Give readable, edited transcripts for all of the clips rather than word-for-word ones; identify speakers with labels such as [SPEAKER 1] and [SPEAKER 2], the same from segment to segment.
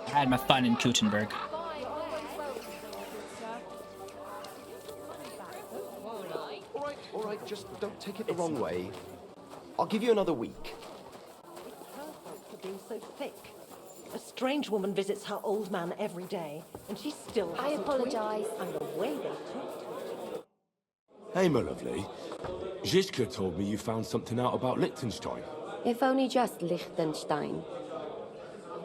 [SPEAKER 1] I had my fun in Gutenberg.
[SPEAKER 2] All right, just don't take it the wrong way. I'll give you another week.
[SPEAKER 3] For being so thick. A strange woman visits her old man every day, and she still
[SPEAKER 4] I
[SPEAKER 3] hasn't
[SPEAKER 4] apologize.
[SPEAKER 3] tweaked. And the way they talk.
[SPEAKER 5] Hey, my lovely. Zizka told me you found something out about Liechtenstein.
[SPEAKER 4] If only just Liechtenstein.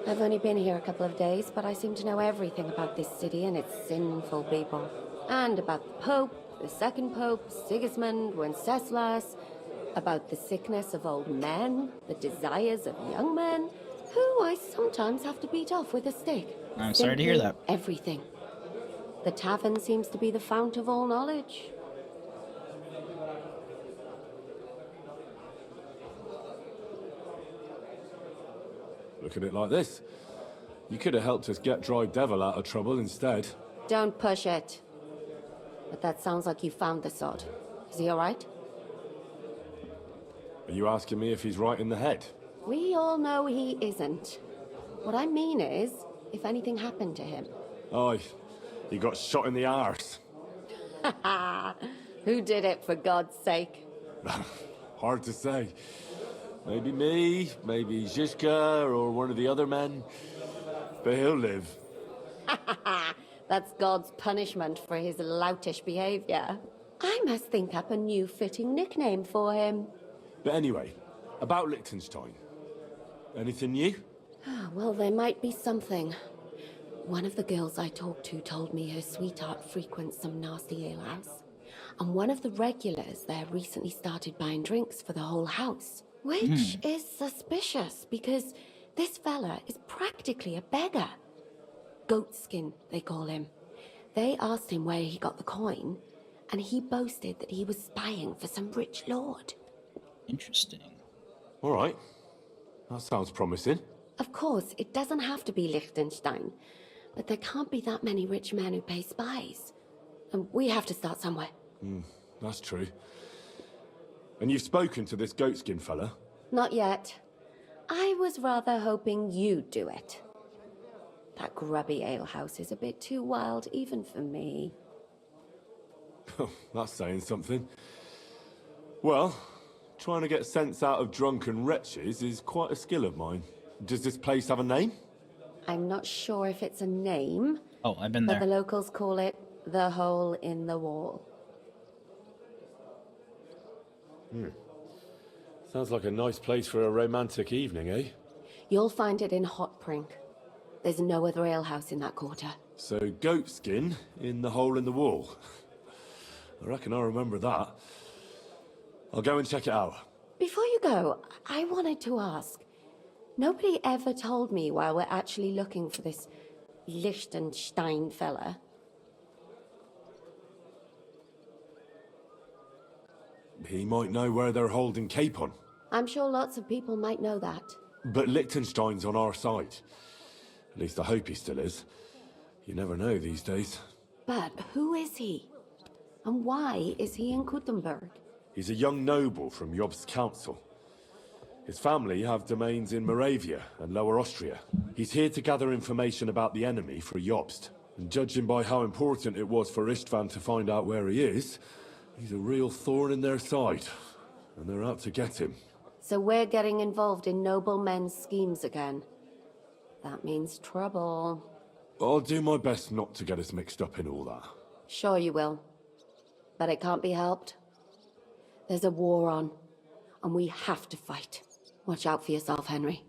[SPEAKER 4] I've only been here a couple of days, but I seem to know everything about this city and its sinful people. And about the Pope, the second Pope, Sigismund, Wenceslas, about the sickness of old men, the desires of young men, who I sometimes have to beat off with a stick.
[SPEAKER 1] I'm sorry to hear that.
[SPEAKER 4] Everything. The tavern seems to be the fount of all knowledge.
[SPEAKER 5] Look at it like this. You could have helped us get Dry Devil out of trouble instead.
[SPEAKER 4] Don't push it. But that sounds like you found the sod. Is he all right?
[SPEAKER 5] Are you asking me if he's right in the head?
[SPEAKER 4] We all know he isn't. What I mean is, if anything happened to him.
[SPEAKER 5] Aye, he got shot in the arse.
[SPEAKER 4] Who did it, for God's sake?
[SPEAKER 5] Hard to say. Maybe me, maybe Zizka, or one of the other men. But he'll live.
[SPEAKER 4] That's God's punishment for his loutish behavior. I must think up a new fitting nickname for him.
[SPEAKER 5] But anyway, about Liechtenstein. Anything new?
[SPEAKER 4] Well, there might be something. One of the girls I talked to told me her sweetheart frequents some nasty alehouse. And one of the regulars there recently started buying drinks for the whole house. Which is suspicious, because this fella is practically a beggar. Goatskin, they call him. They asked him where he got the coin, and he boasted that he was spying for some rich lord.
[SPEAKER 1] Interesting.
[SPEAKER 5] All right. That sounds promising.
[SPEAKER 4] Of course, it doesn't have to be Liechtenstein, but there can't be that many rich men who pay spies. And we have to start somewhere.
[SPEAKER 5] That's true. And you've spoken to this goatskin fella?
[SPEAKER 4] Not yet. I was rather hoping you'd do it. That grubby alehouse is a bit too wild even for me.
[SPEAKER 5] That's saying something. Well, trying to get sense out of drunken wretches is quite a skill of mine. Does this place have a name?
[SPEAKER 4] I'm not sure if it's a name,
[SPEAKER 1] Oh, I've been
[SPEAKER 4] but the
[SPEAKER 1] there.
[SPEAKER 4] locals call it the Hole in the Wall.
[SPEAKER 5] Sounds like a nice place for a romantic evening, eh?
[SPEAKER 4] You'll find it in Hotprink. There's no other alehouse in that quarter.
[SPEAKER 5] So, goatskin in the hole in the wall. I reckon I remember that. I'll go and check it out.
[SPEAKER 4] Before you go, I wanted to ask. Nobody ever told me why we're actually looking for this Liechtenstein fella.
[SPEAKER 5] He might know where they're holding Capon.
[SPEAKER 4] I'm sure lots of people might know that.
[SPEAKER 5] But Liechtenstein's on our side. At least I hope he still is. You never know these days.
[SPEAKER 4] But who is he? And why is he in Gutenberg?
[SPEAKER 5] He's a young noble from Jobst's council. His family have domains in Moravia and Lower Austria. He's here to gather information about the enemy for Jobst. And judging by how important it was for Istvan to find out where he is, he's a real thorn in their side. And they're out to get him.
[SPEAKER 4] So we're getting involved in noble men's schemes again. That means trouble.
[SPEAKER 5] I'll do my best not to get us mixed up in all that.
[SPEAKER 4] Sure you will. But it can't be helped. There's a war on, and we have to fight. Watch out for yourself, Henry.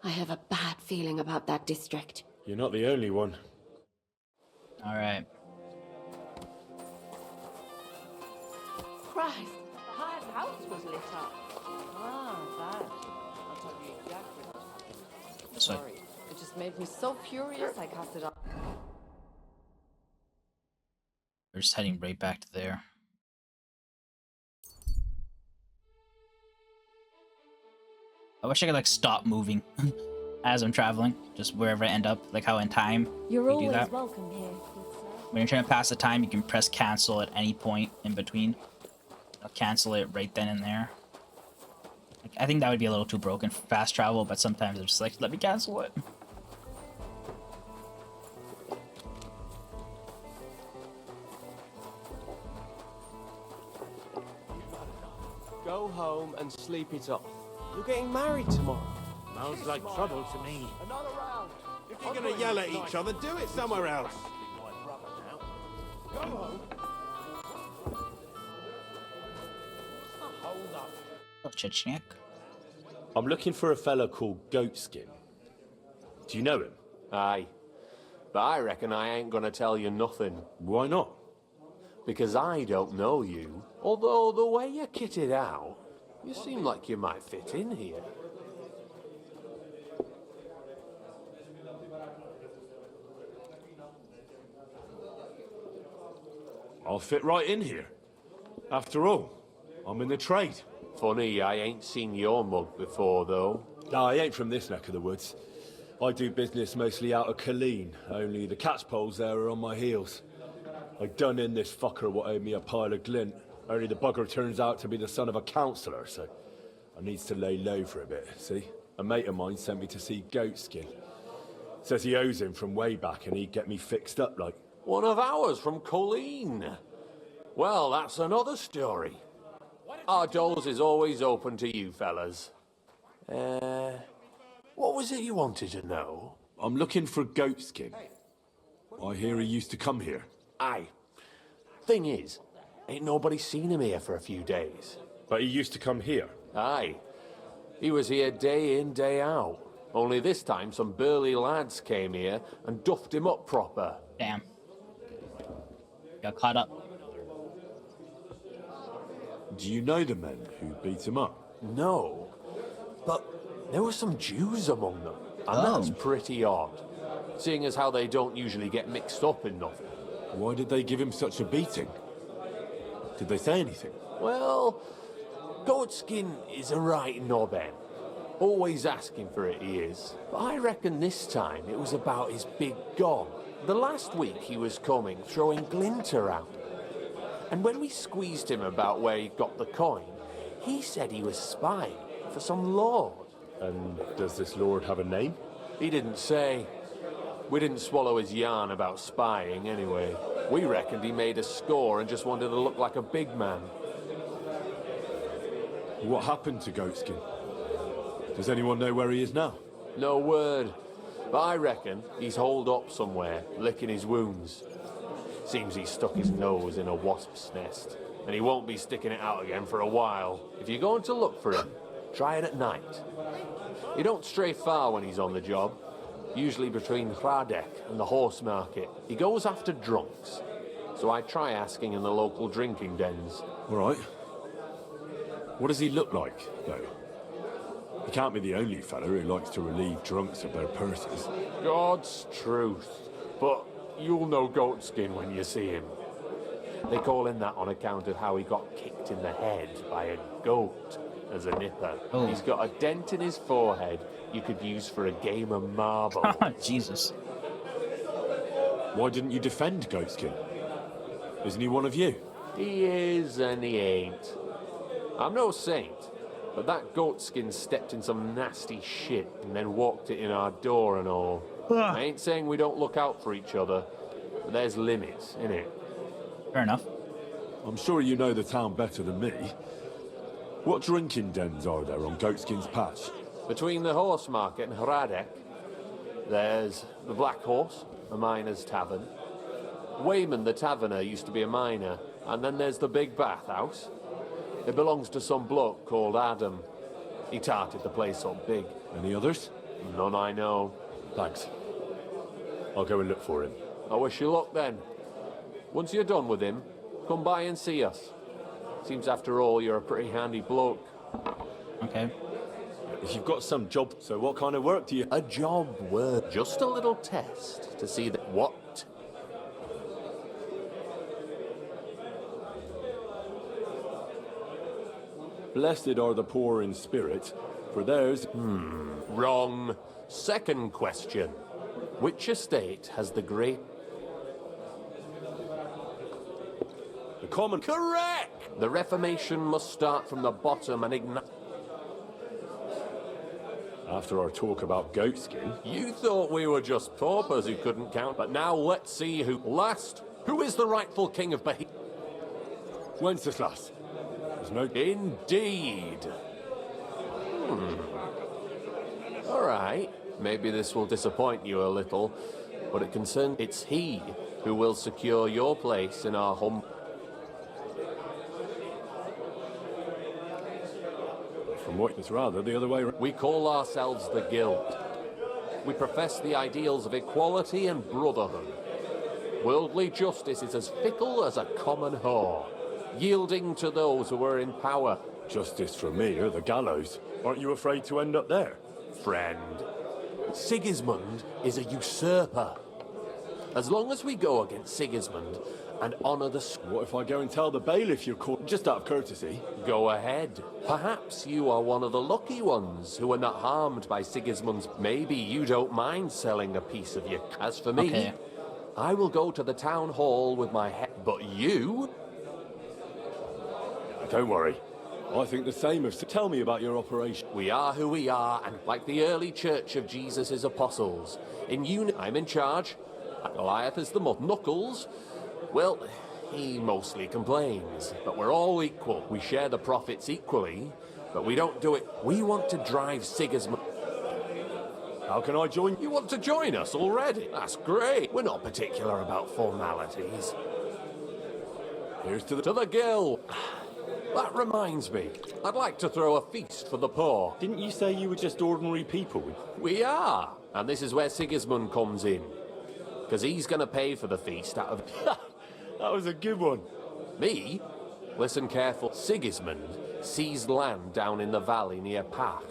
[SPEAKER 4] I have a bad feeling about that district.
[SPEAKER 5] You're not the only one.
[SPEAKER 1] All right.
[SPEAKER 3] Christ, the hired house was lit up. Ah, that. I'll tell you exactly what happened.
[SPEAKER 1] This way.
[SPEAKER 3] Sorry, it just made me so furious I cast it off.
[SPEAKER 1] We're just heading right back to there. I wish I could like stop moving as I'm traveling, just wherever I end up, like how in time
[SPEAKER 4] You're
[SPEAKER 1] you do
[SPEAKER 4] always
[SPEAKER 1] that.
[SPEAKER 4] welcome here.
[SPEAKER 1] When you're trying to pass the time, you can press cancel at any point in between. I'll cancel it right then and there. Like, I think that would be a little too broken for fast travel, but sometimes it's just like, let me cancel it.
[SPEAKER 6] home and sleep it off. You're getting married tomorrow.
[SPEAKER 7] Sounds like trouble to me.
[SPEAKER 6] Another round.
[SPEAKER 7] If you're gonna yell at each other, do it somewhere else.
[SPEAKER 6] Go home.
[SPEAKER 1] Oh, Chechnik.
[SPEAKER 5] I'm looking for a fella called Goatskin. Do you know him?
[SPEAKER 6] Aye. But I reckon I ain't gonna tell you nothing.
[SPEAKER 5] Why not?
[SPEAKER 6] Because I don't know you. Although the way you're kitted out, you seem like you might fit in here.
[SPEAKER 5] I'll fit right in here. After all, I'm in the trade.
[SPEAKER 6] Funny, I ain't seen your mug before, though.
[SPEAKER 5] No, I ain't from this neck of the woods. I do business mostly out of Colleen, only the catchpoles there are on my heels. I done in this fucker what owed me a pile of glint, only the bugger turns out to be the son of a councillor, so I needs to lay low for a bit, see? A mate of mine sent me to see Goatskin. Says he owes him from way back and he'd get me fixed up like.
[SPEAKER 6] One of ours from Colleen. Well, that's another story. Our doors is always open to you fellas. What was it you wanted to know?
[SPEAKER 5] I'm looking for Goatskin. I hear he used to come here.
[SPEAKER 6] Aye. Thing is, ain't nobody seen him here for a few days.
[SPEAKER 5] But he used to come here.
[SPEAKER 6] Aye. He was here day in, day out. Only this time some burly lads came here and duffed him up proper.
[SPEAKER 1] Damn. Got caught up.
[SPEAKER 5] Do you know the men who beat him up?
[SPEAKER 6] No. But there were some Jews among them. And that's pretty odd. Seeing as how they don't usually get mixed up in nothing.
[SPEAKER 5] Why did they give him such a beating? Did they say anything?
[SPEAKER 6] Well, Goatskin is a right knobhead. Always asking for it, he is. But I reckon this time it was about his big gun. The last week he was coming, throwing glint around. And when we squeezed him about where he got the coin, he said he was spying for some lord.
[SPEAKER 5] And does this lord have a name?
[SPEAKER 6] He didn't say. We didn't swallow his yarn about spying anyway. We reckoned he made a score and just wanted to look like a big man.
[SPEAKER 5] What happened to Goatskin? Does anyone know where he is now?
[SPEAKER 6] No word. But I reckon he's holed up somewhere, licking his wounds. Seems he stuck his nose in a wasp's nest, and he won't be sticking it out again for a while. If you're going to look for him, try it at night. He don't stray far when he's on the job. Usually between Hradek and the horse market. He goes after drunks. So I try asking in the local drinking dens.
[SPEAKER 5] All right. What does he look like, though? He can't be the only fella who likes to relieve drunks of their purses.
[SPEAKER 6] God's truth. But you'll know Goatskin when you see him. They call him that on account of how he got kicked in the head by a goat as a nipper.
[SPEAKER 1] Oh.
[SPEAKER 6] He's got a dent in his forehead you could use for a game of marbles.
[SPEAKER 1] Jesus.
[SPEAKER 5] Why didn't you defend Goatskin? Isn't he one of you?
[SPEAKER 6] He is and he ain't. I'm no saint, but that Goatskin stepped in some nasty shit and then walked it in our door and all. I ain't saying we don't look out for each other, but there's limits, innit?
[SPEAKER 1] Fair enough.
[SPEAKER 5] I'm sure you know the town better than me. What drinking dens are there on Goatskin's patch?
[SPEAKER 6] Between the horse market and Hradek, there's the Black Horse, a miner's tavern. Wayman the taverner used to be a miner, and then there's the big bathhouse. It belongs to some bloke called Adam. He tarted the place up big.
[SPEAKER 5] Any others?
[SPEAKER 6] None I know.
[SPEAKER 5] Thanks. I'll go and look for him.
[SPEAKER 6] I wish you luck then. Once you're done with him, come by and see us. Seems after all you're a pretty handy bloke.
[SPEAKER 1] Okay.
[SPEAKER 5] If you've got some job, so what kind of work do you...
[SPEAKER 6] A job worth just a little test to see that what?
[SPEAKER 5] Blessed are the poor in spirit, for theirs...
[SPEAKER 6] Wrong. Second question. Which estate has the great...
[SPEAKER 5] The common...
[SPEAKER 6] Correct! The Reformation must start from the bottom and ignite...
[SPEAKER 5] After our talk about Goatskin...
[SPEAKER 6] You thought we were just paupers who couldn't count, but now let's see who... Last, who is the rightful king of Bahia?
[SPEAKER 5] Wenceslas. There's no...
[SPEAKER 6] Indeed. All right. Maybe this will disappoint you a little, but it's he who will secure your place in our home.
[SPEAKER 5] From what it's rather the other way around.
[SPEAKER 6] We call ourselves the Guild. We profess the ideals of equality and brotherhood. Worldly justice is as fickle as a common whore, yielding to those who are in power.
[SPEAKER 5] Justice for me or the gallows. Aren't you afraid to end up there?
[SPEAKER 6] Friend, Sigismund is a usurper. As long as we go against Sigismund and honour the...
[SPEAKER 5] What if I go and tell the bailiff you're caught just out of courtesy?
[SPEAKER 6] Go ahead. Perhaps you are one of the lucky ones who are not harmed by Sigismund's... Maybe you don't mind selling a piece of your... As for me,
[SPEAKER 1] Okay.
[SPEAKER 6] I will go to the town hall with my head... But you?
[SPEAKER 5] Don't worry. I think the same of... Tell me about your operation.
[SPEAKER 6] We are who we are, and like the early church of Jesus' apostles. I'm in charge. Goliath is the Knuckles. Well, he mostly complains, but we're all equal. We share the profits equally, but we don't do it. We want to drive Sigismund.
[SPEAKER 5] How can I join?
[SPEAKER 6] You want to join us already? That's great. We're not particular about formalities.
[SPEAKER 5] Here's to the...
[SPEAKER 6] To the Guild. That reminds me, I'd like to throw a feast for the poor.
[SPEAKER 5] Didn't you say you were just ordinary people?
[SPEAKER 6] We are, and this is where Sigismund comes in. Because he's going to pay for the feast out of...
[SPEAKER 5] That was a good one.
[SPEAKER 6] Me? Listen careful. Sigismund seized land down in the valley near Pach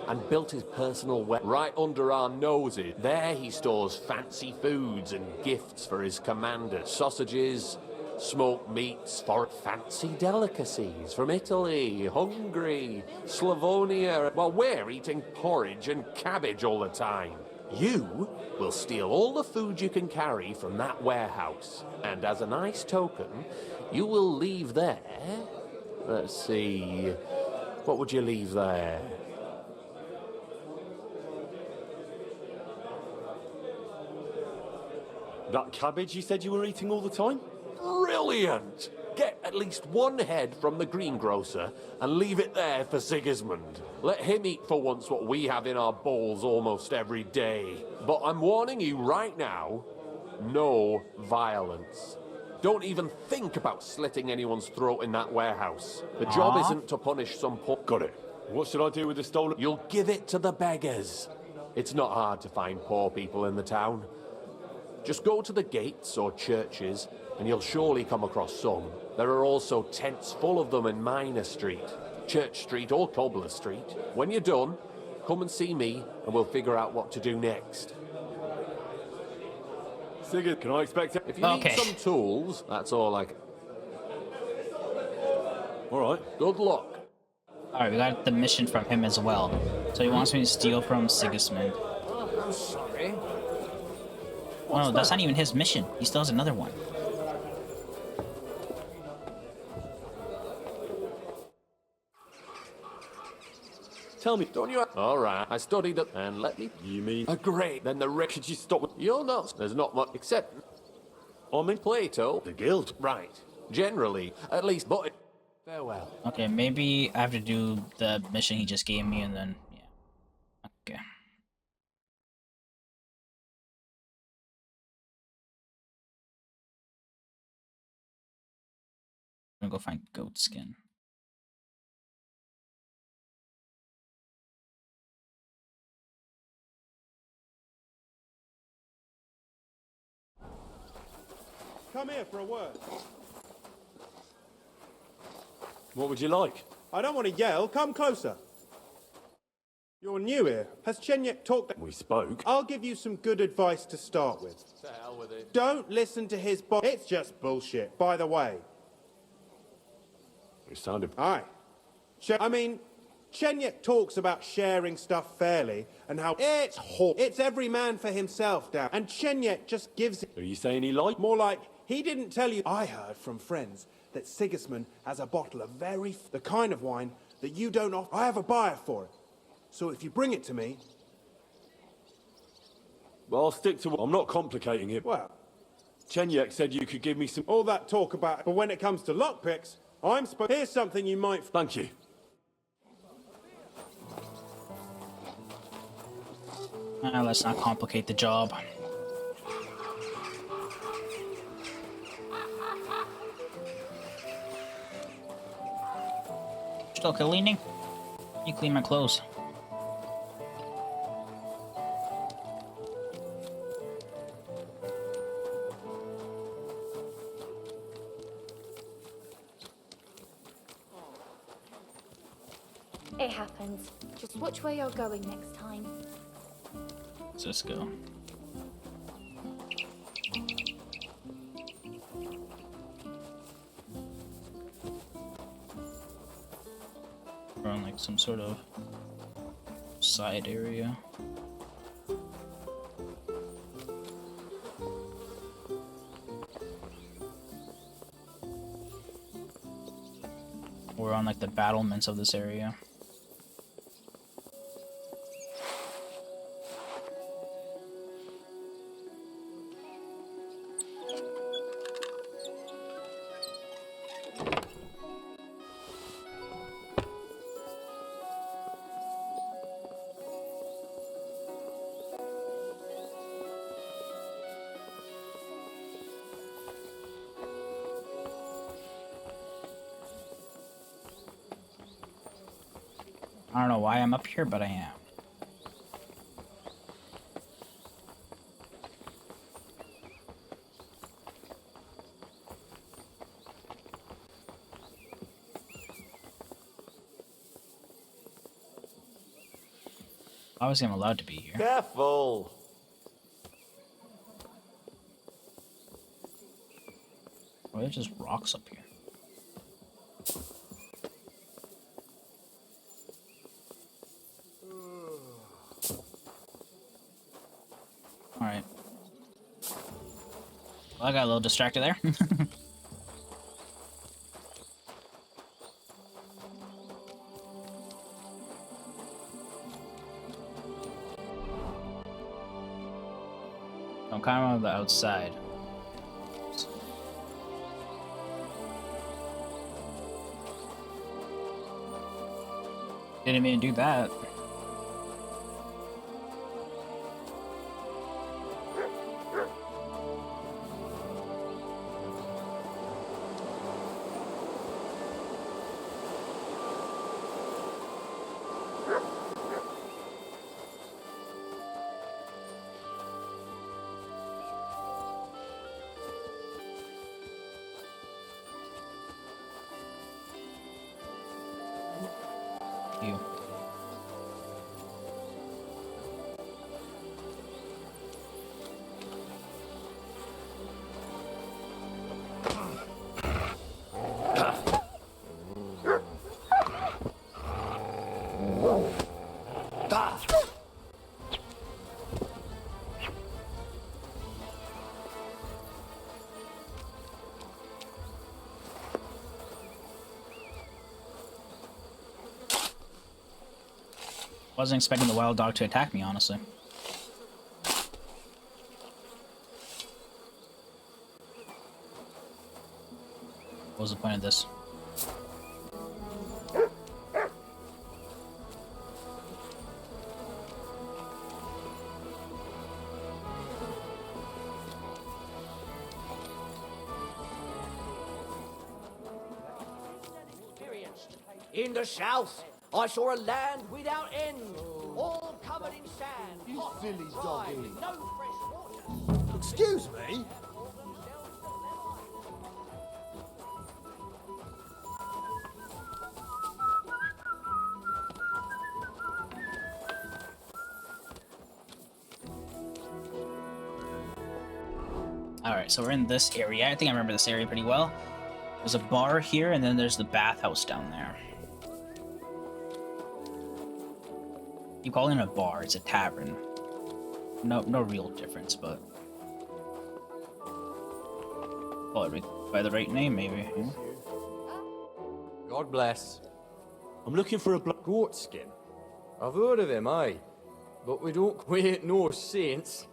[SPEAKER 6] and built his personal right under our noses. There he stores fancy foods and gifts for his commanders. Sausages, smoked meats, for fancy delicacies from Italy, Hungary, Slavonia. While we're eating porridge and cabbage all the time. You will steal all the food you can carry from that warehouse. And as a nice token, you will leave there... Let's see... What would you leave there?
[SPEAKER 5] That cabbage you said you were eating all the time?
[SPEAKER 6] Brilliant! Get at least one head from the greengrocer and leave it there for Sigismund. Let him eat for once what we have in our bowls almost every day. But I'm warning you right now, no violence. Don't even think about slitting anyone's throat in that warehouse. The job isn't to punish some poor...
[SPEAKER 5] Got it. What should I do with the stolen...
[SPEAKER 6] You'll give it to the beggars. It's not hard to find poor people in the town. Just go to the gates or churches and you'll surely come across some. There are also tents full of them in Minor Street, Church Street or Cobbler Street. When you're done, come and see me and we'll figure out what to do next.
[SPEAKER 5] Sigurd, can I expect it?
[SPEAKER 6] If you need some tools, that's all I can...
[SPEAKER 5] All right.
[SPEAKER 6] Good luck.
[SPEAKER 1] Alright, we got the mission from him as well. So he wants me to steal from Sigismund.
[SPEAKER 8] Oh, I'm sorry.
[SPEAKER 1] Oh no, that's not even his mission. He still has another one.
[SPEAKER 6] Tell me, don't you... All right, I studied it, and let me...
[SPEAKER 5] You mean...
[SPEAKER 6] Great, then the rich...
[SPEAKER 5] Could you stop with...
[SPEAKER 6] You're not... There's not much except...
[SPEAKER 5] I'm in
[SPEAKER 6] Plato.
[SPEAKER 5] the guild.
[SPEAKER 6] Right. Generally, at least, but... Farewell.
[SPEAKER 1] Okay, maybe I have to do the mission he just gave me and then... Yeah. Okay. I'm gonna go find Goatskin.
[SPEAKER 7] Come here for a word.
[SPEAKER 5] What would you like?
[SPEAKER 7] I don't want to yell. Come closer. You're new here. Has Chenyek talked...
[SPEAKER 5] We spoke.
[SPEAKER 7] I'll give you some good advice to start with.
[SPEAKER 6] To hell with it.
[SPEAKER 7] Don't listen to his It's just bullshit, by the way.
[SPEAKER 5] It sounded...
[SPEAKER 7] Aye. Chenyek talks about sharing stuff fairly and how it's every man for himself, Dan. And Chenyek just gives it...
[SPEAKER 5] Are you saying he lied?
[SPEAKER 7] More like, he didn't tell you... I heard from friends that Sigismund has a bottle of the kind of wine that you don't offer. I have a buyer for it. So if you bring it to me...
[SPEAKER 5] Well, I'll stick to... I'm not complicating it.
[SPEAKER 7] Well...
[SPEAKER 5] Chenyek said you could give me some...
[SPEAKER 7] All that talk about... But when it comes to lockpicks, Here's something you might...
[SPEAKER 5] Thank you.
[SPEAKER 1] Let's not complicate the job. Still cleaning? You clean my clothes.
[SPEAKER 8] It happens. Just watch where you're going next time.
[SPEAKER 1] Let's just go. We're on like some sort of side area. We're on like the battlements of this area. I don't know why I'm up here, but I am. Obviously, I'm allowed to be here.
[SPEAKER 6] Careful!
[SPEAKER 1] Oh, there's just rocks up here. Alright. Well, I got a little distracted there. I'm kind of on the outside. Didn't mean to do that. You. Wasn't expecting the wild dog to attack me, honestly. What was the point of this?
[SPEAKER 9] In the south, I saw a land without end, all covered in sand.
[SPEAKER 2] You
[SPEAKER 9] hot,
[SPEAKER 2] silly
[SPEAKER 9] dry,
[SPEAKER 2] doggy.
[SPEAKER 9] with no fresh water.
[SPEAKER 2] Excuse me?
[SPEAKER 1] Alright, so we're in this area. I think I remember this area pretty well. There's a bar here, and then there's the bathhouse down there. You call it a bar, it's a tavern. No real difference, but... Call it by the right name, maybe. Hmm?
[SPEAKER 10] God bless.
[SPEAKER 5] I'm looking for a
[SPEAKER 10] Goatskin. I've heard of him, aye. But we don't quite know saints.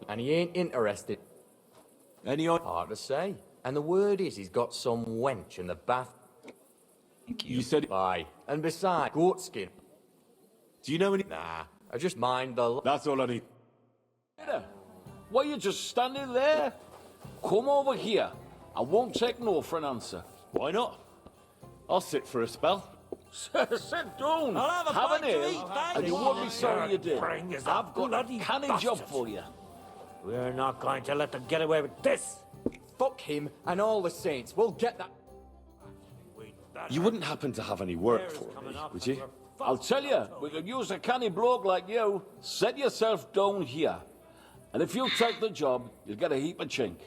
[SPEAKER 10] And he ain't interested.
[SPEAKER 5] Any
[SPEAKER 10] Hard to say. And the word is he's got some wench in the bath.
[SPEAKER 1] Thank you.
[SPEAKER 5] You said...
[SPEAKER 10] Aye. And besides, Goatskin.
[SPEAKER 5] Do you know any...
[SPEAKER 10] Nah, I just mind the...
[SPEAKER 5] That's all I need.
[SPEAKER 11] Why are you just standing there? Come over here. I won't take no for an answer.
[SPEAKER 5] Why not? I'll sit for a spell.
[SPEAKER 11] Sit down. Have an ale, and you won't be sorry you did. I've got a canny job for you.
[SPEAKER 9] We're not going to let them get away with this.
[SPEAKER 10] Fuck him and all the saints. We'll get that...
[SPEAKER 5] You wouldn't happen to have any work for me, would you?
[SPEAKER 11] I'll tell you, we could use a canny bloke like you. Set yourself down here. And if you take the job, you'll get a heap of chink.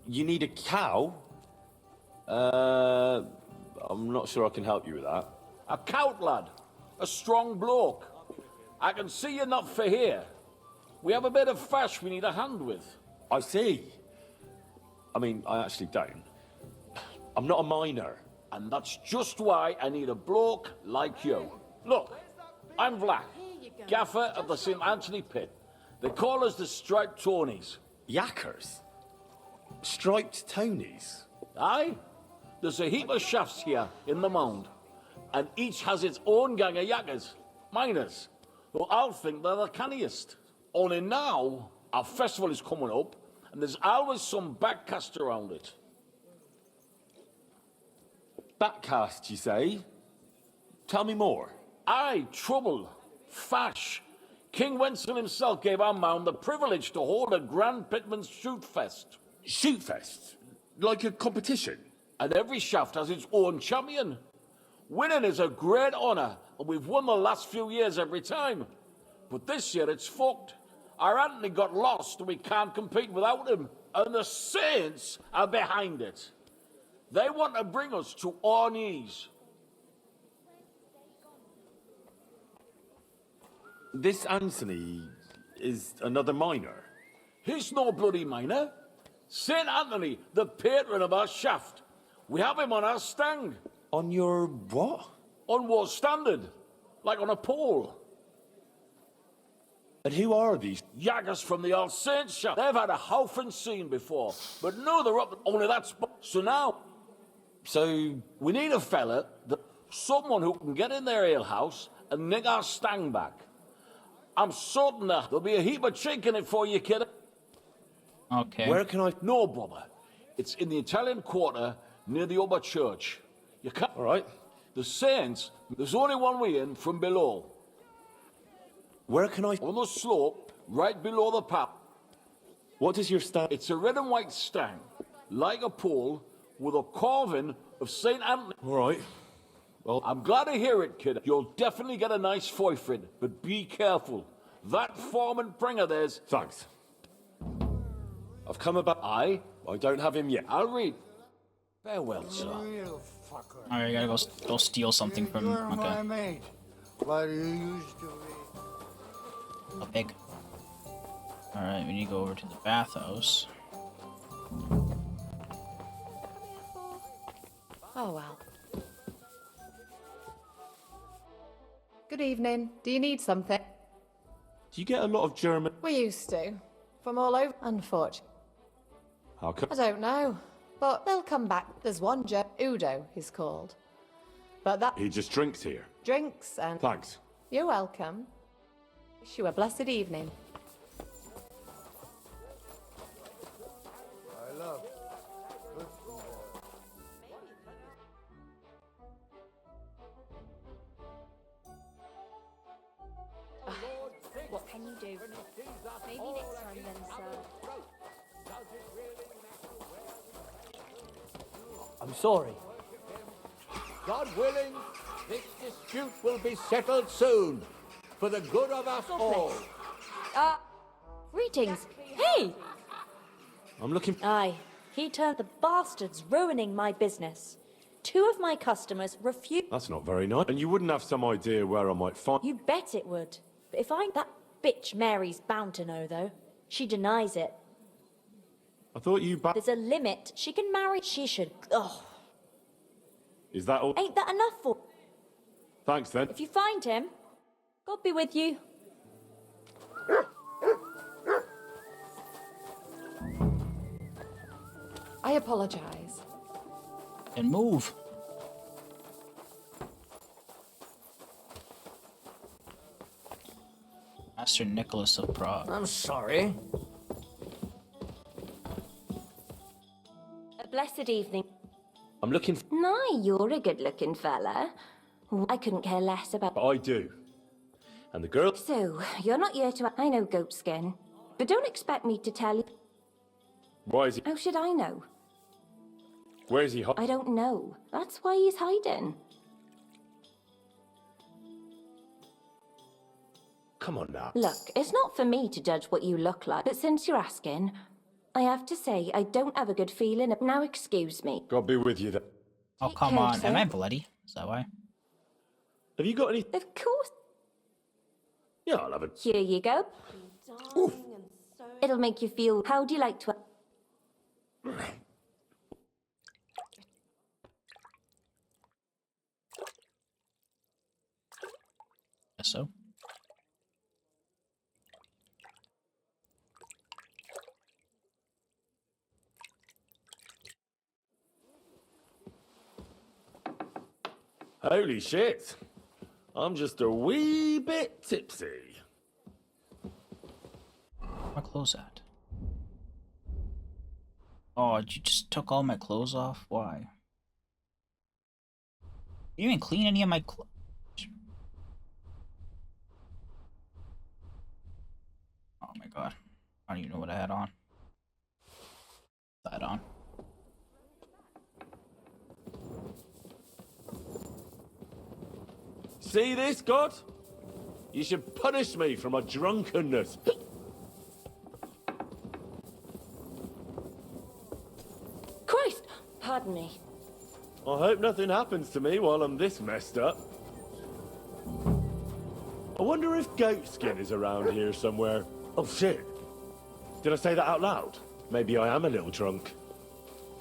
[SPEAKER 5] You need a cow? I'm not sure I can help you with that.
[SPEAKER 11] A cout lad. A strong bloke. I can see you're not for here. We have a bit of fash we need a hand with.
[SPEAKER 5] I see. I mean, I actually don't. I'm not a miner.
[SPEAKER 11] And that's just why I need a bloke like you. Look, I'm Vlak, gaffer of the St. Anthony Pit. They call us the Striped Tonys.
[SPEAKER 5] Yakkers? Striped Tonys?
[SPEAKER 11] Aye? There's a heap of shafts here in the mound, and each has its own gang of yakkers, miners, who I'll think they're the canniest. Only now, our festival is coming up, and there's always some backcast around it.
[SPEAKER 5] Backcast, you say? Tell me more.
[SPEAKER 11] Aye, trouble, fash. King Wenzel himself gave our mound the privilege to hold a grand pitman's shoot fest.
[SPEAKER 5] Shoot fest? Like a competition?
[SPEAKER 11] And every shaft has its own champion. Winning is a great honour, and we've won the last few years every time. But this year it's fucked. Our Anthony got lost and we can't compete without him. And the Saints are behind it. They want to bring us to our knees.
[SPEAKER 5] This Anthony is another miner.
[SPEAKER 11] He's no bloody miner. St. Anthony, the patron of our shaft. We have him on our stang.
[SPEAKER 5] On your what?
[SPEAKER 11] On what standard? Like on a pole.
[SPEAKER 5] And who are these?
[SPEAKER 11] Yaggers from the All Saints shaft. They've had a howfin scene before, but no, they're up only that spot. So now, we need a fella, someone who can get in their alehouse and nick our stang back. I'm certain that there'll be a heap of chink in it for you, kid.
[SPEAKER 1] Okay.
[SPEAKER 11] Where can I? No bother. It's in the Italian Quarter near the upper church. You can't.
[SPEAKER 5] All right.
[SPEAKER 11] The Saints, there's only one way in from below.
[SPEAKER 5] Where can I?
[SPEAKER 11] On the slope, right below the path.
[SPEAKER 5] What does your stang?
[SPEAKER 11] It's a red and white stang, like a pole, with a carving of St. Anthony.
[SPEAKER 5] All right. Well,
[SPEAKER 11] I'm glad to hear it, kid. You'll definitely get a nice foy for it, but be careful. That foreman bringer there's...
[SPEAKER 5] Thanks. I've come about...
[SPEAKER 11] Aye?
[SPEAKER 5] I don't have him yet.
[SPEAKER 11] I'll read. Farewell, sir.
[SPEAKER 1] Alright, I gotta go steal something from... Okay.
[SPEAKER 12] Mate. What you used to be.
[SPEAKER 1] A pig. Alright, we need to go over to the bathhouse.
[SPEAKER 13] Oh, well. Good evening. Do you need something?
[SPEAKER 5] Do you get a lot of German...
[SPEAKER 13] We used to. From all over, unfortunately.
[SPEAKER 5] How come?
[SPEAKER 13] I don't know. But they'll come back. There's one Udo, he's called. But that...
[SPEAKER 5] He just drinks here.
[SPEAKER 13] Drinks and...
[SPEAKER 5] Thanks.
[SPEAKER 13] You're welcome. Wish you a blessed evening.
[SPEAKER 12] I love. Good.
[SPEAKER 8] What can you do? Maybe next time then, sir.
[SPEAKER 9] I'm sorry. God willing, this dispute will be settled soon, for the good of us all.
[SPEAKER 14] Greetings. Hey!
[SPEAKER 5] I'm looking...
[SPEAKER 14] Aye, he turned the bastards ruining my business. 2 of my customers refused...
[SPEAKER 5] That's not very nice. And you wouldn't have some idea where I might find...
[SPEAKER 14] You bet it would. But if I... That bitch Mary's bound to know, though. She denies it.
[SPEAKER 5] I thought you...
[SPEAKER 14] There's a limit. She can marry... She should... Ugh.
[SPEAKER 5] Is that all?
[SPEAKER 14] Ain't that enough for...
[SPEAKER 5] Thanks, then.
[SPEAKER 14] If you find him, God be with you.
[SPEAKER 13] I apologize.
[SPEAKER 1] And move. Master Nicholas of Prague.
[SPEAKER 10] I'm sorry.
[SPEAKER 4] A blessed evening.
[SPEAKER 5] I'm looking
[SPEAKER 4] No, you're a good-looking fella. I couldn't care less about...
[SPEAKER 5] I do. And the girl...
[SPEAKER 4] So, you're not here to... I know Goatskin. But don't expect me to tell you...
[SPEAKER 5] Why is he...
[SPEAKER 4] How should I know?
[SPEAKER 5] Where is he?
[SPEAKER 4] I don't know. That's why he's hiding.
[SPEAKER 5] Come on now.
[SPEAKER 4] Look, it's not for me to judge what you look like, but since you're asking, I have to say I don't have a good feeling. Now excuse me.
[SPEAKER 5] God be with you then.
[SPEAKER 1] Oh, come
[SPEAKER 4] care,
[SPEAKER 1] on.
[SPEAKER 4] sir.
[SPEAKER 1] Am I bloody? Is that why?
[SPEAKER 5] Have you got any...
[SPEAKER 4] Of course.
[SPEAKER 5] Yeah, I'll have it.
[SPEAKER 4] Here you go. It'll make you feel... How do you like to...
[SPEAKER 1] Guess so.
[SPEAKER 5] Holy shit. I'm just a wee bit tipsy.
[SPEAKER 1] Where my clothes at? Oh, you just took all my clothes off? Why? You didn't even clean any of my clothes. Oh my god. I don't even know what I had on. That on.
[SPEAKER 5] See this, God? You should punish me for my drunkenness.
[SPEAKER 4] Christ! Pardon me.
[SPEAKER 5] I hope nothing happens to me while I'm this messed up. I wonder if Goatskin is around here somewhere. Oh shit. Did I say that out loud? Maybe I am a little drunk.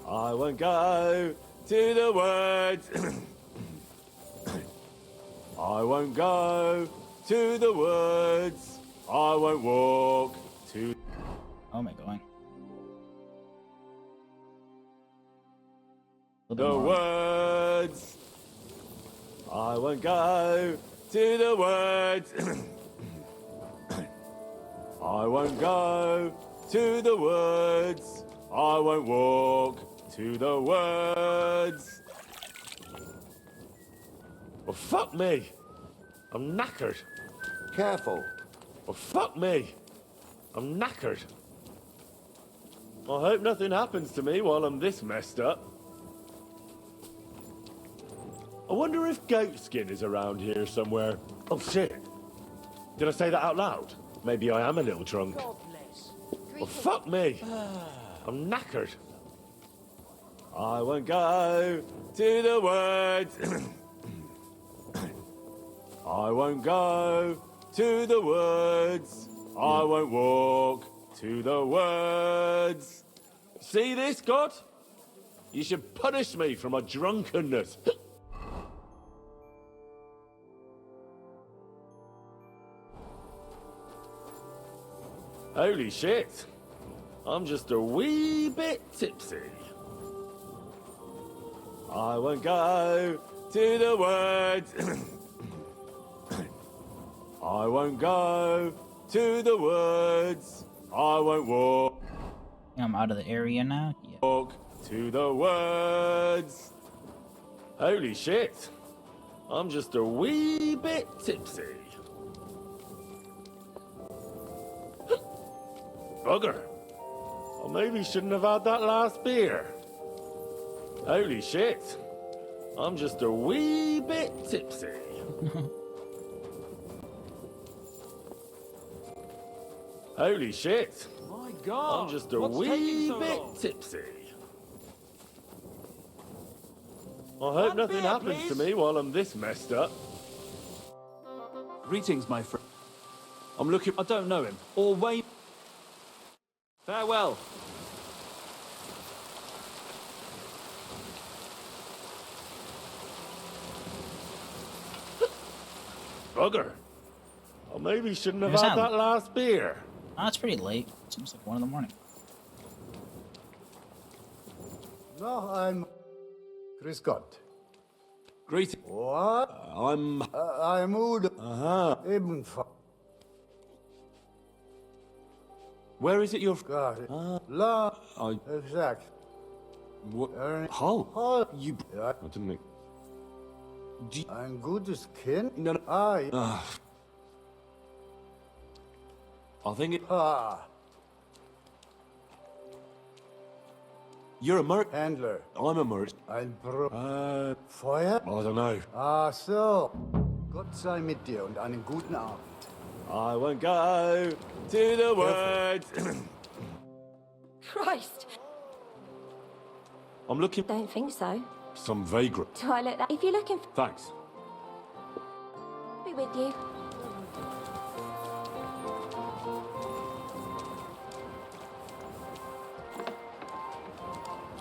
[SPEAKER 5] I won't go to the woods. I won't go to the woods. I won't walk to...
[SPEAKER 1] How am I going?
[SPEAKER 5] The woods. I won't go to the woods. I won't go to the woods. I won't walk to the woods. Well, fuck me. I'm knackered.
[SPEAKER 2] Careful.
[SPEAKER 5] Well, fuck me. I'm knackered. I hope nothing happens to me while I'm this messed up. I wonder if Goatskin is around here somewhere. Oh shit. Did I say that out loud? Maybe I am a little drunk. Well, fuck me. I'm knackered. I won't go to the woods. I won't go to the woods. I won't walk to the woods. See this, God? You should punish me for my drunkenness. Holy shit. I'm just a wee bit tipsy. I won't go to the woods. I won't go to the woods. I won't walk.
[SPEAKER 1] I'm out of the area now. Yeah.
[SPEAKER 5] Walk to the woods. Holy shit. I'm just a wee bit tipsy. Bugger. I maybe shouldn't have had that last beer. Holy shit. I'm just a wee bit tipsy. Holy shit.
[SPEAKER 11] My God.
[SPEAKER 5] I'm just a
[SPEAKER 11] what's
[SPEAKER 5] wee
[SPEAKER 11] taking so
[SPEAKER 5] bit
[SPEAKER 11] long?
[SPEAKER 5] tipsy. I hope nothing happens to me while I'm this messed up.
[SPEAKER 15] Greetings, my friend. I'm looking... I don't know him. Or wait... Farewell.
[SPEAKER 5] Bugger. I maybe shouldn't have
[SPEAKER 1] Who's
[SPEAKER 5] had
[SPEAKER 1] that?
[SPEAKER 5] that last beer.
[SPEAKER 1] Oh, it's pretty late. It's almost like 1 in the morning.
[SPEAKER 12] No, I'm... Grüß Gott.
[SPEAKER 5] Greetings.
[SPEAKER 12] What?
[SPEAKER 5] I'm
[SPEAKER 12] Udo.
[SPEAKER 5] Aha.
[SPEAKER 12] Ebenfalls.
[SPEAKER 5] Where is it you're
[SPEAKER 12] Got it. La. Exact.
[SPEAKER 5] What?
[SPEAKER 12] Yarin.
[SPEAKER 5] Hull?
[SPEAKER 12] Hull.
[SPEAKER 5] You...
[SPEAKER 12] Ja.
[SPEAKER 5] I didn't think...
[SPEAKER 12] Ein gutes Kind?
[SPEAKER 5] No, no.
[SPEAKER 12] Ah, ja.
[SPEAKER 5] I think it...
[SPEAKER 12] Ah.
[SPEAKER 5] You're a merc...
[SPEAKER 12] Handler.
[SPEAKER 5] I'm a merc...
[SPEAKER 12] Ein Bro...
[SPEAKER 5] I
[SPEAKER 12] Feuer?
[SPEAKER 5] don't know.
[SPEAKER 12] Ach so. Gott sei mit dir und einen guten Abend.
[SPEAKER 5] I won't go to the woods.
[SPEAKER 4] Christ!
[SPEAKER 5] I'm looking...
[SPEAKER 4] Don't think so.
[SPEAKER 5] Some vagrant.
[SPEAKER 4] Do I look that? If you're looking for...
[SPEAKER 5] Thanks.
[SPEAKER 4] Be with you.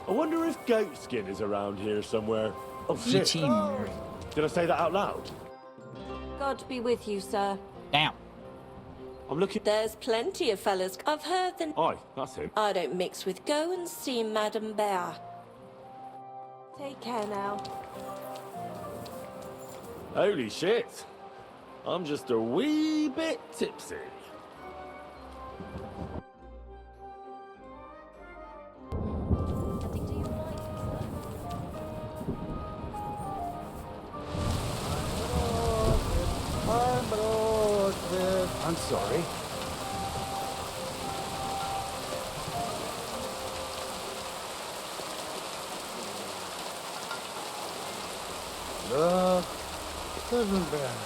[SPEAKER 5] I wonder if Goatskin is around here somewhere. Oh, shit.
[SPEAKER 1] team.
[SPEAKER 5] Did I say that out loud?
[SPEAKER 16] God be with you, sir.
[SPEAKER 1] Damn.
[SPEAKER 5] I'm looking...
[SPEAKER 16] There's plenty of fellas. I've heard them.
[SPEAKER 5] Aye, that's him.
[SPEAKER 16] I don't mix with. Go and see Madam Bear. Take care now.
[SPEAKER 5] Holy shit. I'm just a wee bit tipsy.
[SPEAKER 12] I'm sorry. Look, isn't bad.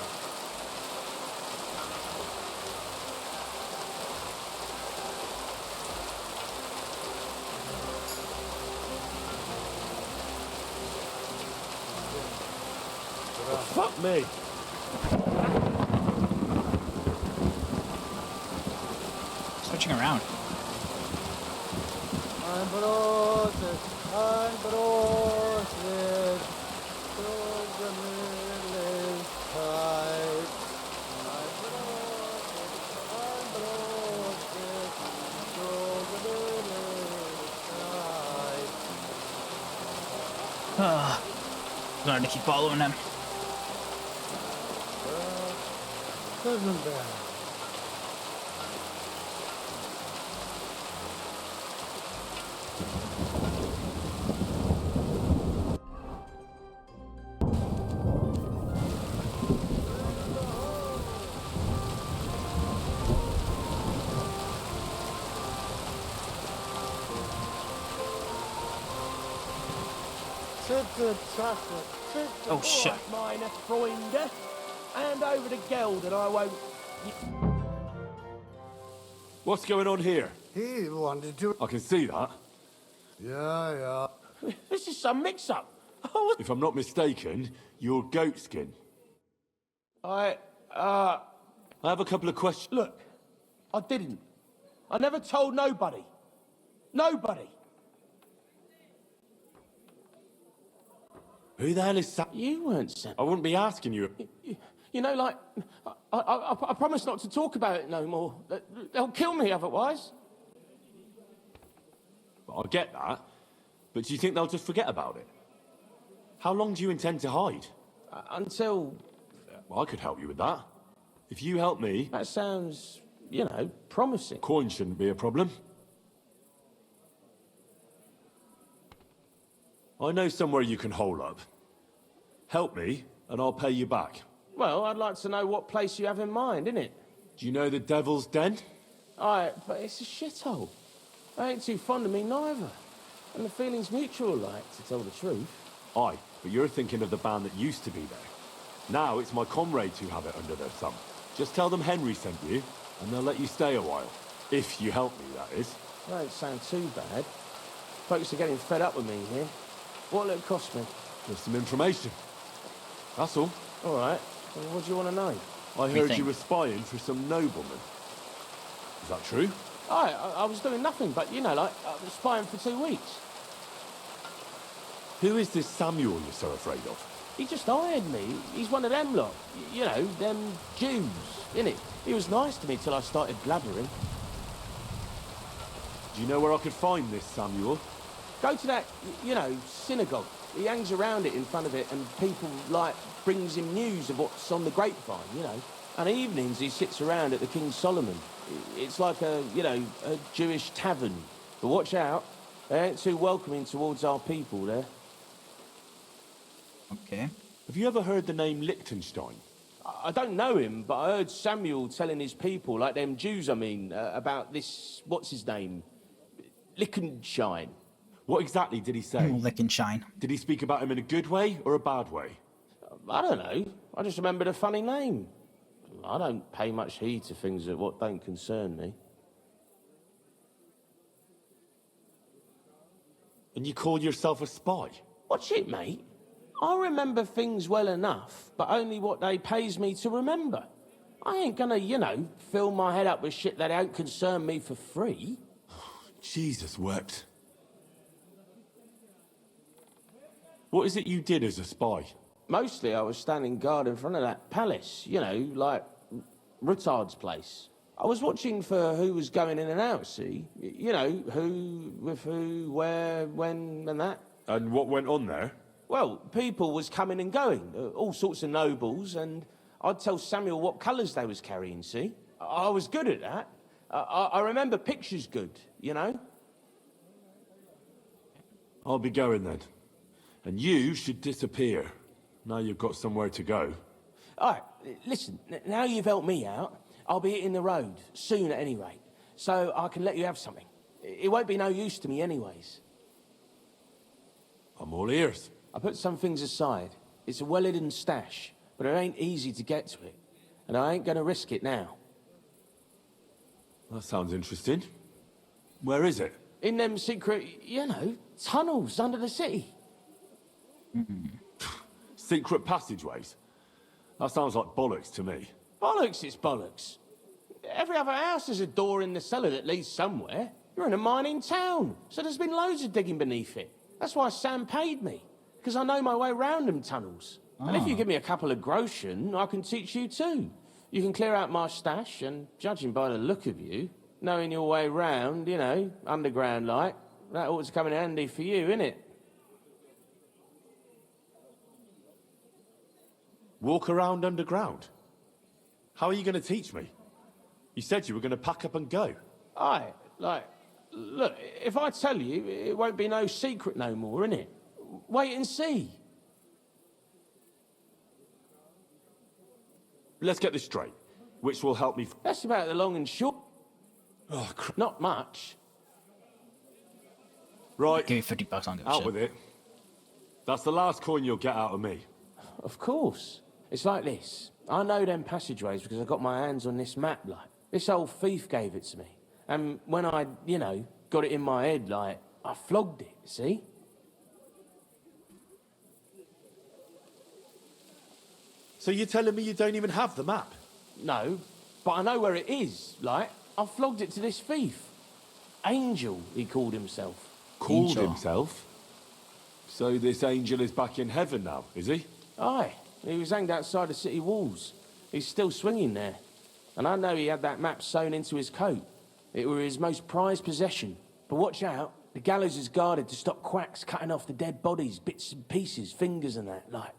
[SPEAKER 5] Fuck me.
[SPEAKER 1] Switching around.
[SPEAKER 12] Ein Brot, ein Brot,
[SPEAKER 1] Learn to keep following him.
[SPEAKER 12] isn't bad.
[SPEAKER 1] Oh shit.
[SPEAKER 11] Meine Freunde, hand over the geld and I won't...
[SPEAKER 5] What's going on here?
[SPEAKER 12] He wanted to...
[SPEAKER 5] I can see that.
[SPEAKER 12] Yeah.
[SPEAKER 11] This is some mix-up.
[SPEAKER 5] If I'm not mistaken, you're Goatskin.
[SPEAKER 11] I
[SPEAKER 5] have a couple of questions.
[SPEAKER 11] Look, I didn't. I never told nobody. Nobody.
[SPEAKER 5] Who the hell is Sam?
[SPEAKER 11] You weren't Sam.
[SPEAKER 5] I wouldn't be asking you.
[SPEAKER 11] You know, like, I promise not to talk about it no more. They'll kill me otherwise.
[SPEAKER 5] I get that, but do you think they'll just forget about it? How long do you intend to hide?
[SPEAKER 11] Until...
[SPEAKER 5] Well, I could help you with that. If you help me...
[SPEAKER 11] That sounds, you know, promising.
[SPEAKER 5] Coin shouldn't be a problem. I know somewhere you can hole up. Help me, and I'll pay you back.
[SPEAKER 11] Well, I'd like to know what place you have in mind, innit?
[SPEAKER 5] Do you know the Devil's Den?
[SPEAKER 11] Aye, but it's a shithole. They ain't too fond of me neither. And the feeling's mutual, like, to tell the truth.
[SPEAKER 5] Aye, but you're thinking of the band that used to be there. Now it's my comrades who have it under their thumb. Just tell them Henry sent you, and they'll let you stay a while. If you help me, that is.
[SPEAKER 11] That don't sound too bad. Folks are getting fed up with me here. What'll it cost me?
[SPEAKER 5] Just some information. That's all.
[SPEAKER 11] All right. Well, what do you want to know?
[SPEAKER 5] I heard you were spying for some nobleman. Is that true?
[SPEAKER 11] I was doing nothing, but, you know, like, I was spying for 2 weeks.
[SPEAKER 5] Who is this Samuel you're so afraid of?
[SPEAKER 11] He just hired me. He's one of them lot. You know, them Jews, innit? He was nice to me till I started blabbering.
[SPEAKER 5] Do you know where I could find this Samuel?
[SPEAKER 11] Go to that, you know, synagogue.
[SPEAKER 6] He hangs around it in front of it, and people, like, brings him news of what's on the grapevine, you know. And evenings he sits around at the King Solomon. It's like a, you know, a Jewish tavern. But watch out, they ain't too welcoming towards our people there.
[SPEAKER 1] Okay.
[SPEAKER 5] Have you ever heard the name Liechtenstein?
[SPEAKER 6] I don't know him, but I heard Samuel telling his people, like them Jews, I mean, about this, what's his name? Liechtenstein.
[SPEAKER 5] What exactly did he say?
[SPEAKER 1] Liechtenstein.
[SPEAKER 5] Did he speak about him in a good way or a bad way?
[SPEAKER 6] I don't know. I just remembered a funny name. I don't pay much heed to things that what don't concern me.
[SPEAKER 5] And you call yourself a spy?
[SPEAKER 6] Watch it, mate. I remember things well enough, but only what they pays me to remember. I ain't gonna, you know, fill my head up with shit that don't concern me for free.
[SPEAKER 5] Jesus wept. What is it you did as a spy?
[SPEAKER 6] Mostly I was standing guard in front of that palace, you know, like Rutard's place. I was watching for who was going in and out, see? You know, who, with who, where, when, and that.
[SPEAKER 5] And what went on there?
[SPEAKER 6] Well, people was coming and going, all sorts of nobles, and I'd tell Samuel what colours they was carrying, see? I was good at that. I remember pictures good, you know?
[SPEAKER 5] I'll be going then. And you should disappear. Now you've got somewhere to go.
[SPEAKER 6] All right, listen, now you've helped me out, I'll be hitting the road, soon at any rate, so I can let you have something. It won't be no use to me anyways.
[SPEAKER 5] I'm all ears.
[SPEAKER 6] I put some things aside. It's a well-hidden stash, but it ain't easy to get to it. And I ain't gonna risk it now.
[SPEAKER 5] That sounds interesting. Where is it?
[SPEAKER 6] In them secret, you know, tunnels under the city.
[SPEAKER 5] Secret passageways? That sounds like bollocks to me.
[SPEAKER 6] Bollocks, it's bollocks. Every other house has a door in the cellar that leads somewhere. You're in a mining town, so there's been loads of digging beneath it. That's why Sam paid me, because I know my way round them tunnels. And if you give me a couple of groschen, I can teach you too. You can clear out my stash, and judging by the look of you, knowing your way round, you know, underground like, that ought to come in handy for you, innit?
[SPEAKER 5] Walk around underground? How are you going to teach me? You said you were going to pack up and go.
[SPEAKER 6] Aye, like, look, if I tell you, it won't be no secret no more, innit? Wait and see.
[SPEAKER 5] Let's get this straight. Which will help me...
[SPEAKER 6] That's about the long and short.
[SPEAKER 5] Oh,
[SPEAKER 6] not much.
[SPEAKER 5] Right.
[SPEAKER 1] Give me $50, I'll give a
[SPEAKER 5] out
[SPEAKER 1] shit.
[SPEAKER 5] with it. That's the last coin you'll get out of me.
[SPEAKER 6] Of course. It's like this. I know them passageways because I got my hands on this map, like. This old thief gave it to me. And when I, you know, got it in my head, like, I flogged it, see?
[SPEAKER 5] So you're telling me you don't even have the map?
[SPEAKER 6] No, but I know where it is, like. I flogged it to this thief. Angel, he called himself.
[SPEAKER 5] Called himself? So this angel is back in heaven now, is he?
[SPEAKER 6] Aye. He was hanged outside the city walls. He's still swinging there. And I know he had that map sewn into his coat. It were his most prized possession. But watch out, the gallows is guarded to stop quacks cutting off the dead bodies, bits and pieces, fingers and that, like.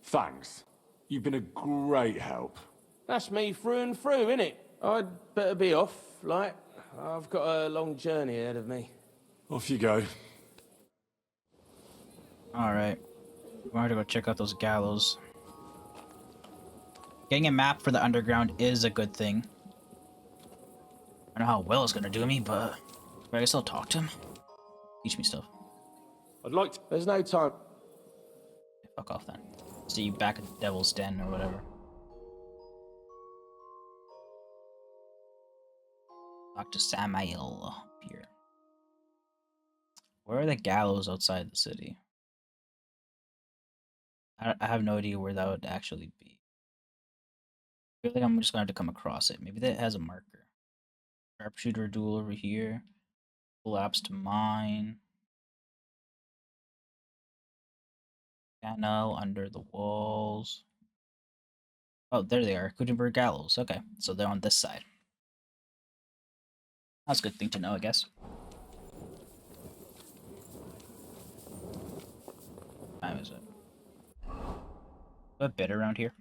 [SPEAKER 5] Thanks. You've been a great help.
[SPEAKER 6] That's me through and through, innit? I'd better be off, like. I've got a long journey ahead of me.
[SPEAKER 5] Off you go.
[SPEAKER 1] Alright. We're going to go check out those gallows. Getting a map for the underground is a good thing. I don't know how well it's gonna do me, but I guess I'll talk to him. Teach me stuff.
[SPEAKER 5] I'd like to...
[SPEAKER 6] There's no time.
[SPEAKER 1] Fuck off then. See you back at the Devil's Den or whatever. Talk to Samael up here. Where are the gallows outside the city? I have no idea where that would actually be. I feel like I'm just going to have to come across it. Maybe that has a marker. Sharpshooter duel over here. Collapse to mine. Canal under the walls. Oh, there they are. Gutenberg Gallows. Okay, so they're on this side. That's a good thing to know, I guess. a bed around here?